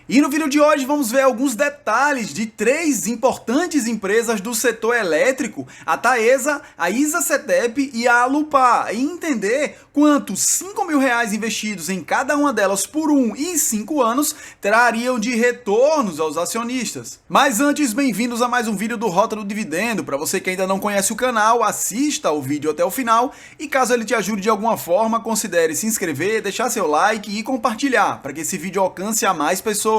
E no vídeo de hoje vamos ver alguns detalhes de três importantes empresas do setor elétrico, a Taesa, a Isacetep e a Alupar, e entender quanto R$ 5.000 investidos em cada uma delas por 1 e 5 anos trariam de retornos aos acionistas. Mas antes, bem-vindos a mais um vídeo do Rota do Dividendo. Para você que ainda não conhece o canal, assista o vídeo até o final e caso ele te ajude de alguma forma, considere se inscrever, deixar seu like e compartilhar, para que esse vídeo alcance a mais pessoas.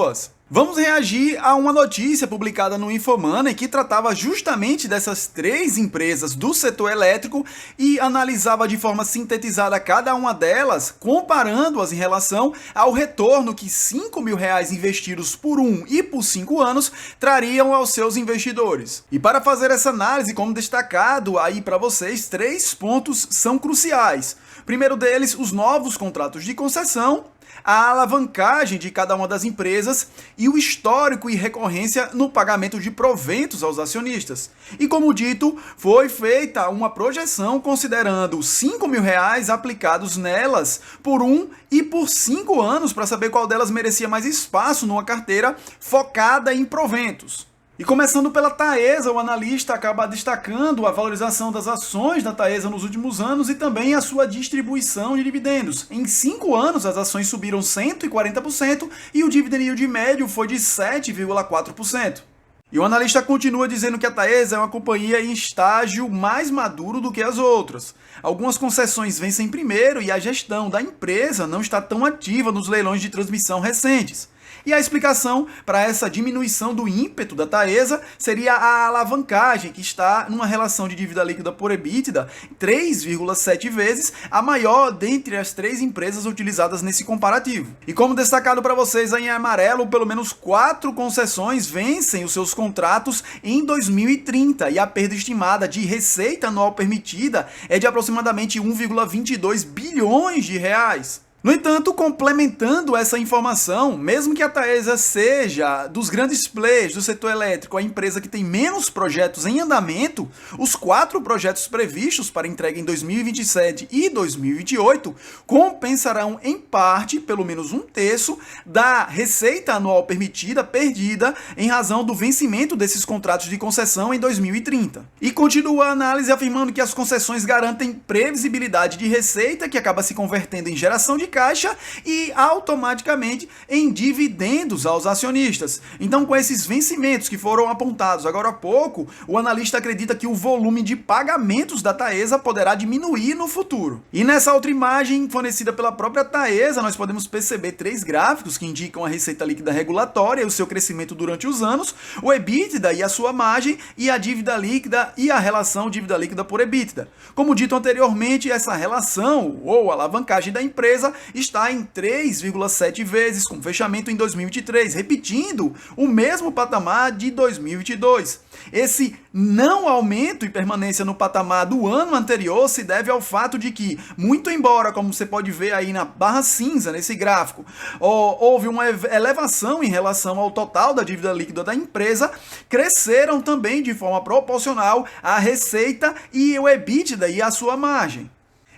Vamos reagir a uma notícia publicada no Infomoney que tratava justamente dessas três empresas do setor elétrico e analisava de forma sintetizada cada uma delas, comparando-as em relação ao retorno que R$ 5.000 investidos por 1 e por 5 anos trariam aos seus investidores. E para fazer essa análise, como destacado aí para vocês, três pontos são cruciais. Primeiro deles, os novos contratos de concessão, a alavancagem de cada uma das empresas e o histórico e recorrência no pagamento de proventos aos acionistas. E como dito, foi feita uma projeção considerando R$ 5.000 aplicados nelas por 1 e por 5 anos para saber qual delas merecia mais espaço numa carteira focada em proventos. E começando pela Taesa, o analista acaba destacando a valorização das ações da Taesa nos últimos anos e também a sua distribuição de dividendos. Em 5 anos, as ações subiram 140% e o dividend yield médio foi de 7,4%. E o analista continua dizendo que a Taesa é uma companhia em estágio mais maduro do que as outras. Algumas concessões vencem primeiro e a gestão da empresa não está tão ativa nos leilões de transmissão recentes. E a explicação para essa diminuição do ímpeto da Taesa seria a alavancagem, que está numa relação de dívida líquida por EBITDA 3,7 vezes, a maior dentre as três empresas utilizadas nesse comparativo. E como destacado para vocês aí em amarelo, pelo menos 4 concessões vencem os seus contratos em 2030 e a perda estimada de receita anual permitida é de aproximadamente 1,22 bilhões de reais. No entanto, complementando essa informação, mesmo que a Taesa seja dos grandes players do setor elétrico a empresa que tem menos projetos em andamento, os 4 projetos previstos para entrega em 2027 e 2028 compensarão em parte, pelo menos 1/3, da receita anual permitida perdida em razão do vencimento desses contratos de concessão em 2030. E continua a análise afirmando que as concessões garantem previsibilidade de receita que acaba se convertendo em geração de caixa e automaticamente em dividendos aos acionistas. Então, com esses vencimentos que foram apontados agora há pouco, o analista acredita que o volume de pagamentos da Taesa poderá diminuir no futuro. E nessa outra imagem fornecida pela própria Taesa, nós podemos perceber 3 gráficos que indicam a receita líquida regulatória e o seu crescimento durante os anos, o EBITDA e a sua margem, e a dívida líquida e a relação dívida líquida por EBITDA. Como dito anteriormente, essa relação ou alavancagem da empresa está em 3,7 vezes, com fechamento em 2023, repetindo o mesmo patamar de 2022. Esse não aumento e permanência no patamar do ano anterior se deve ao fato de que, muito embora, como você pode ver aí na barra cinza nesse gráfico, houve uma elevação em relação ao total da dívida líquida da empresa, cresceram também de forma proporcional a receita e o EBITDA e a sua margem.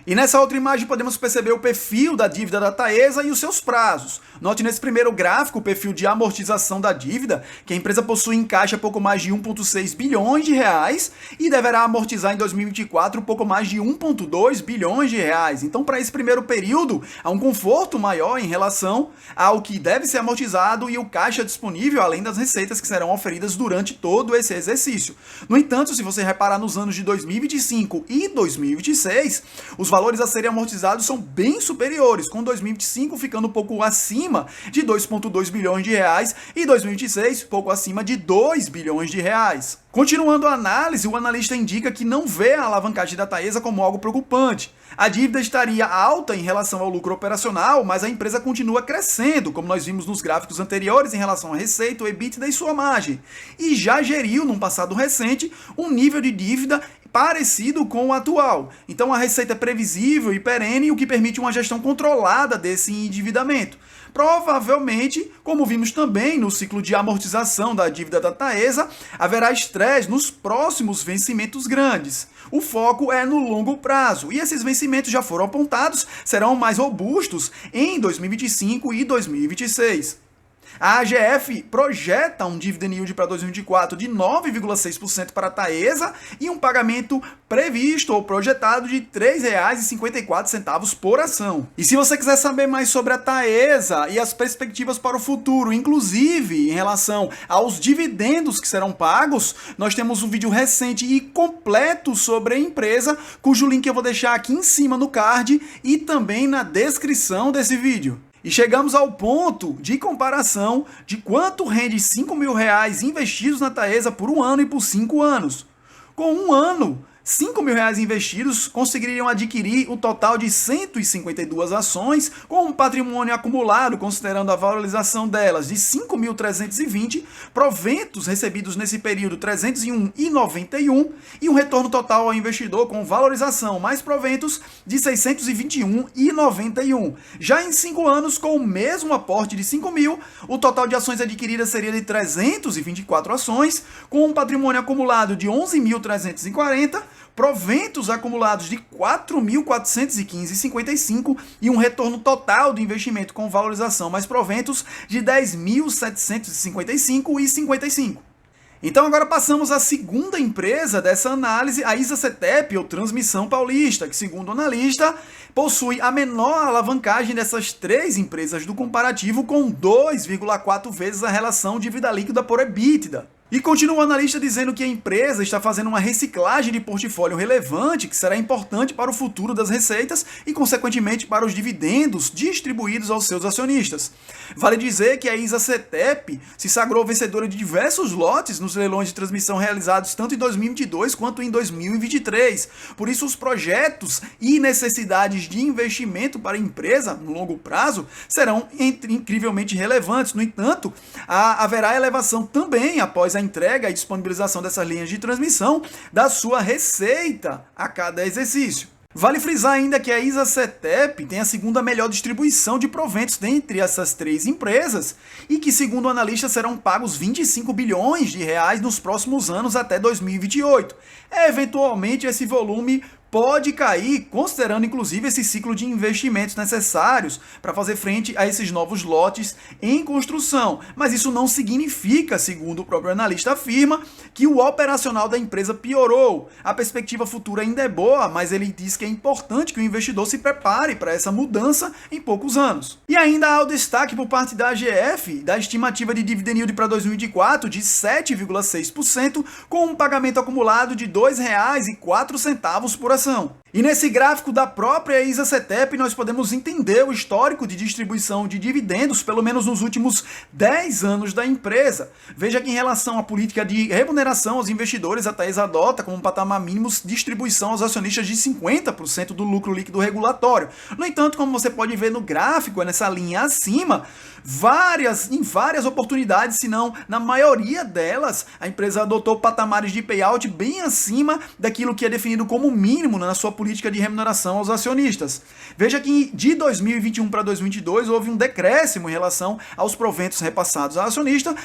E nessa outra imagem podemos perceber o perfil da dívida da Taesa e os seus prazos. Note nesse primeiro gráfico o perfil de amortização da dívida, que a empresa possui em caixa pouco mais de 1,6 bilhões de reais e deverá amortizar em 2024 pouco mais de 1,2 bilhões de reais. Então, para esse primeiro período, há um conforto maior em relação ao que deve ser amortizado e o caixa disponível, além das receitas que serão oferidas durante todo esse exercício. No entanto, se você reparar nos anos de 2025 e 2026, os valores a serem amortizados são bem superiores, com 2025 ficando um pouco acima de 2,2 bilhões de reais e 2026 pouco acima de 2 bilhões de reais. Continuando a análise, o analista indica que não vê a alavancagem da Taesa como algo preocupante. A dívida estaria alta em relação ao lucro operacional, mas a empresa continua crescendo, como nós vimos nos gráficos anteriores em relação à receita, o EBITDA e sua margem. E já geriu, num passado recente, um nível de dívida parecido com o atual. Então a receita é previsível e perene, o que permite uma gestão controlada desse endividamento. Provavelmente, como vimos também no ciclo de amortização da dívida da Taesa, haverá estresse nos próximos vencimentos grandes. O foco é no longo prazo, e esses vencimentos já foram apontados, serão mais robustos em 2025 e 2026. A AGF projeta um dividend yield para 2024 de 9,6% para a Taesa e um pagamento previsto ou projetado de R$ 3,54 por ação. E se você quiser saber mais sobre a Taesa e as perspectivas para o futuro, inclusive em relação aos dividendos que serão pagos, nós temos um vídeo recente e completo sobre a empresa, cujo link eu vou deixar aqui em cima no card e também na descrição desse vídeo. E chegamos ao ponto de comparação de quanto rende R$ 5.000 investidos na Taesa por um ano e por 5 anos. Com um ano, R$ 5.000 investidos conseguiriam adquirir um total de 152 ações, com um patrimônio acumulado, considerando a valorização delas, de 5.320, proventos recebidos nesse período 301,91 e um retorno total ao investidor com valorização mais proventos de 621,91. Já em 5 anos, com o mesmo aporte de 5.000, o total de ações adquiridas seria de 324 ações, com um patrimônio acumulado de 11.340, proventos acumulados de 4.415,55 e um retorno total do investimento com valorização mais proventos de 10.755,55. Então agora passamos à segunda empresa dessa análise, a ISA-CETEP, ou Transmissão Paulista, que segundo o analista, possui a menor alavancagem dessas 3 empresas do comparativo, com 2,4 vezes a relação dívida líquida por EBITDA. E continua o analista dizendo que a empresa está fazendo uma reciclagem de portfólio relevante que será importante para o futuro das receitas e, consequentemente, para os dividendos distribuídos aos seus acionistas. Vale dizer que a ISA-CETEP se sagrou vencedora de diversos lotes nos leilões de transmissão realizados tanto em 2022 quanto em 2023. Por isso, os projetos e necessidades de investimento para a empresa, no longo prazo, serão incrivelmente relevantes. No entanto, haverá elevação também após a entrega e disponibilização dessas linhas de transmissão da sua receita a cada exercício. Vale frisar ainda que a ISA-CETEP tem a segunda melhor distribuição de proventos dentre essas 3 empresas e que, segundo o analista, serão pagos R$ 25 bilhões nos próximos anos até 2028. Eventualmente, esse volume pode cair, considerando inclusive esse ciclo de investimentos necessários para fazer frente a esses novos lotes em construção. Mas isso não significa, segundo o próprio analista afirma, que o operacional da empresa piorou. A perspectiva futura ainda é boa, mas ele diz que é importante que o investidor se prepare para essa mudança em poucos anos. E ainda há o destaque por parte da AGF, da estimativa de dividend yield para 2024 de 7,6%, com um pagamento acumulado de R$ 2,04 por ação. E nesse gráfico da própria ISA-CETEP nós podemos entender o histórico de distribuição de dividendos, pelo menos nos últimos 10 anos da empresa. Veja que em relação à política de remuneração aos investidores, a Taesa adota como um patamar mínimo distribuição aos acionistas de 50% do lucro líquido regulatório. No entanto, como você pode ver no gráfico, nessa linha acima, em várias oportunidades, se não na maioria delas, a empresa adotou patamares de payout bem acima daquilo que é definido como mínimo na sua política de remuneração aos acionistas. Veja que de 2021 para 2022 houve um decréscimo em relação aos proventos repassados ao acionista,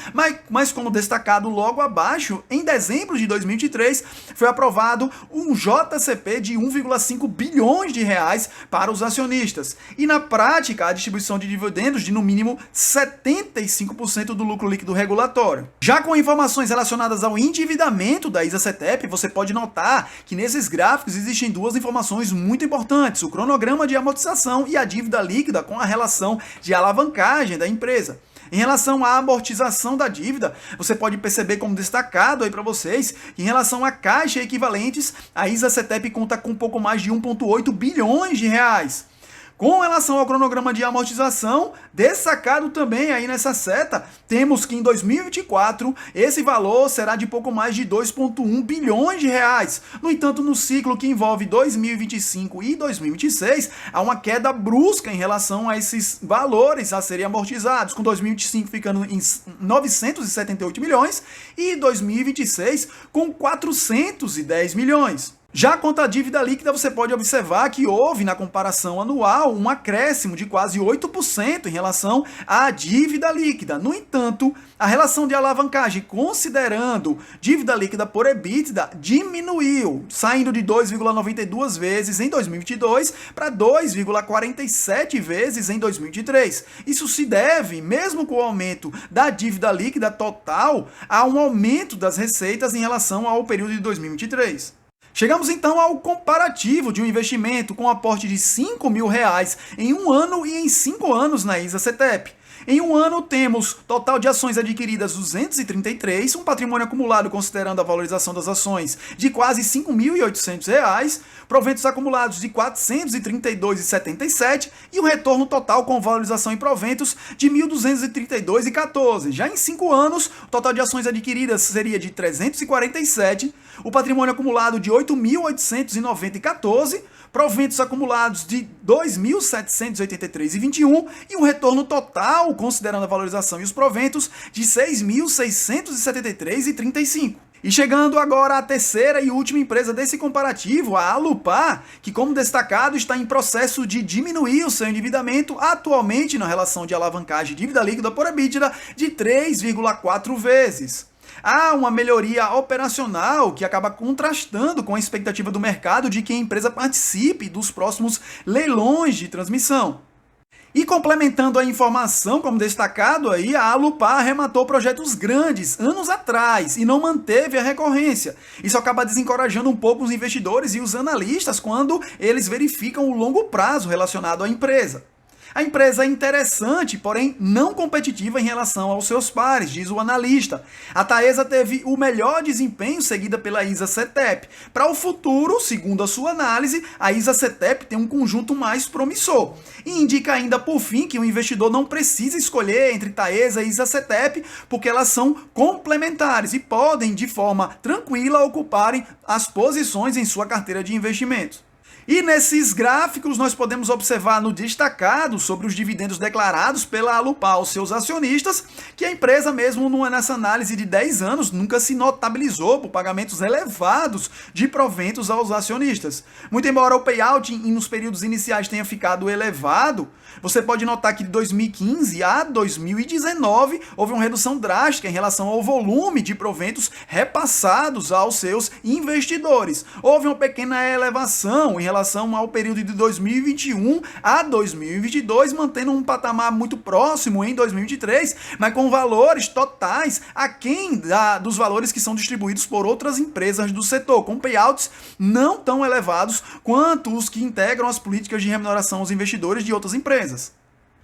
mas como destacado logo abaixo, em dezembro de 2023 foi aprovado um JCP de 1,5 bilhões de reais para os acionistas. E na prática, a distribuição de dividendos de no mínimo 75% do lucro líquido regulatório. Já com informações relacionadas ao endividamento da ISA-CETEP, você pode notar que nesses gráficos existem 2 informações muito importantes: o cronograma de amortização e a dívida líquida com a relação de alavancagem da empresa. Em relação à amortização da dívida, você pode perceber como destacado aí para vocês que em relação a caixa equivalentes, a ISA-CETEP conta com um pouco mais de 1,8 bilhões de reais. Com relação ao cronograma de amortização, destacado também aí nessa seta, temos que em 2024 esse valor será de pouco mais de 2,1 bilhões de reais. No entanto, no ciclo que envolve 2025 e 2026, há uma queda brusca em relação a esses valores a serem amortizados, com 2025 ficando em 978 milhões e 2026 com 410 milhões. Já quanto à dívida líquida, você pode observar que houve, na comparação anual, um acréscimo de quase 8% em relação à dívida líquida. No entanto, a relação de alavancagem, considerando dívida líquida por EBITDA, diminuiu, saindo de 2,92 vezes em 2022 para 2,47 vezes em 2023. Isso se deve, mesmo com o aumento da dívida líquida total, a um aumento das receitas em relação ao período de 2023. Chegamos então ao comparativo de um investimento com aporte de R$5.000 em um ano e em 5 anos na ISA-CETEP. Em um ano temos total de ações adquiridas 233, um patrimônio acumulado considerando a valorização das ações de quase R$5.800, proventos acumulados de 432,77 e um retorno total com valorização e proventos de 1.232,14. Já em 5 anos, o total de ações adquiridas seria de 347, o patrimônio acumulado de 8.890,14, proventos acumulados de 2.783,21 e um retorno total, considerando a valorização e os proventos, de 6.673,35. E chegando agora à terceira e última empresa desse comparativo, a Alupar, que, como destacado, está em processo de diminuir o seu endividamento, atualmente na relação de alavancagem dívida líquida por EBITDA de 3,4 vezes. Há uma melhoria operacional que acaba contrastando com a expectativa do mercado de que a empresa participe dos próximos leilões de transmissão. E complementando a informação, como destacado aí, a Alupar arrematou projetos grandes anos atrás e não manteve a recorrência. Isso acaba desencorajando um pouco os investidores e os analistas quando eles verificam o longo prazo relacionado à empresa. A empresa é interessante, porém não competitiva em relação aos seus pares, diz o analista. A Taesa teve o melhor desempenho, seguida pela ISA-CETEP. Para o futuro, segundo a sua análise, a ISA-CETEP tem um conjunto mais promissor. E indica ainda, por fim, que o investidor não precisa escolher entre Taesa e ISA-CETEP, porque elas são complementares e podem, de forma tranquila, ocuparem as posições em sua carteira de investimentos. E nesses gráficos nós podemos observar no destacado sobre os dividendos declarados pela Alupar aos seus acionistas, que a empresa mesmo nessa análise de 10 anos nunca se notabilizou por pagamentos elevados de proventos aos acionistas. Muito embora o payout nos períodos iniciais tenha ficado elevado, você pode notar que de 2015 a 2019 houve uma redução drástica em relação ao volume de proventos repassados aos seus investidores. Houve uma pequena elevação em relação ao período de 2021 a 2022, mantendo um patamar muito próximo em 2023, mas com valores totais aquém dos valores que são distribuídos por outras empresas do setor, com payouts não tão elevados quanto os que integram as políticas de remuneração aos investidores de outras empresas.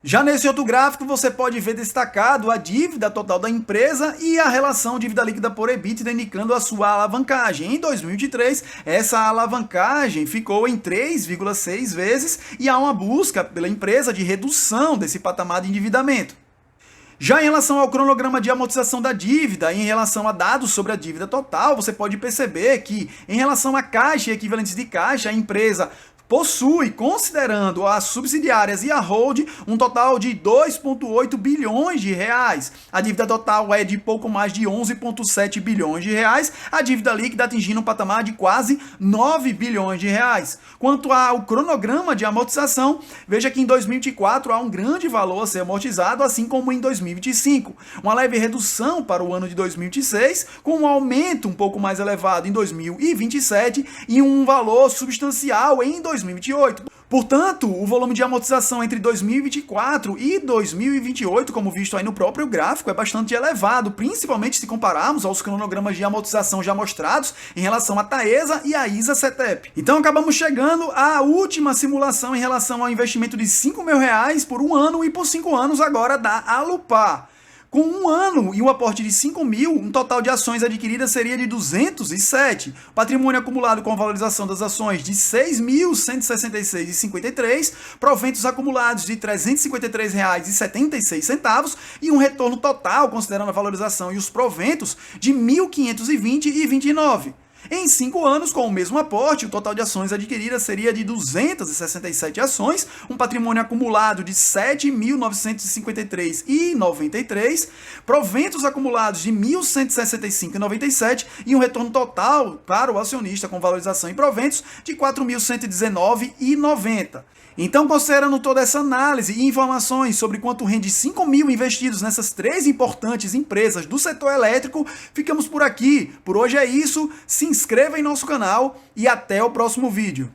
Já nesse outro gráfico, você pode ver destacado a dívida total da empresa e a relação dívida líquida por EBITDA, indicando a sua alavancagem. Em 2023, essa alavancagem ficou em 3,6 vezes e há uma busca pela empresa de redução desse patamar de endividamento. Já em relação ao cronograma de amortização da dívida, em relação a dados sobre a dívida total, você pode perceber que, em relação a caixa e equivalentes de caixa, a empresa possui, considerando as subsidiárias e a hold, um total de 2,8 bilhões de reais. A dívida total é de pouco mais de 11,7 bilhões de reais, a dívida líquida atingindo um patamar de quase 9 bilhões de reais. Quanto ao cronograma de amortização, veja que em 2024 há um grande valor a ser amortizado, assim como em 2025. Uma leve redução para o ano de 2026, com um aumento um pouco mais elevado em 2027 e um valor substancial em 2028. Portanto, o volume de amortização entre 2024 e 2028, como visto aí no próprio gráfico, é bastante elevado, principalmente se compararmos aos cronogramas de amortização já mostrados em relação à Taesa e à ISA-CETEP. Então acabamos chegando à última simulação em relação ao investimento de R$5.000 por um ano e por 5 anos agora da Alupar. Com um ano e um aporte de 5.000, um total de ações adquiridas seria de 207. Patrimônio acumulado com a valorização das ações de 6.166,53, proventos acumulados de R$ 353,76 e um retorno total, considerando a valorização e os proventos, de 1.520,29. Em 5 anos, com o mesmo aporte, o total de ações adquiridas seria de 267 ações, um patrimônio acumulado de R$ 7.953,93, proventos acumulados de R$ 1.165,97 e um retorno total para o acionista com valorização e proventos de R$ 4.119,90. Então, considerando toda essa análise e informações sobre quanto rende 5 mil investidos nessas 3 importantes empresas do setor elétrico, ficamos por aqui. Por hoje é isso, se inscreva em nosso canal e até o próximo vídeo.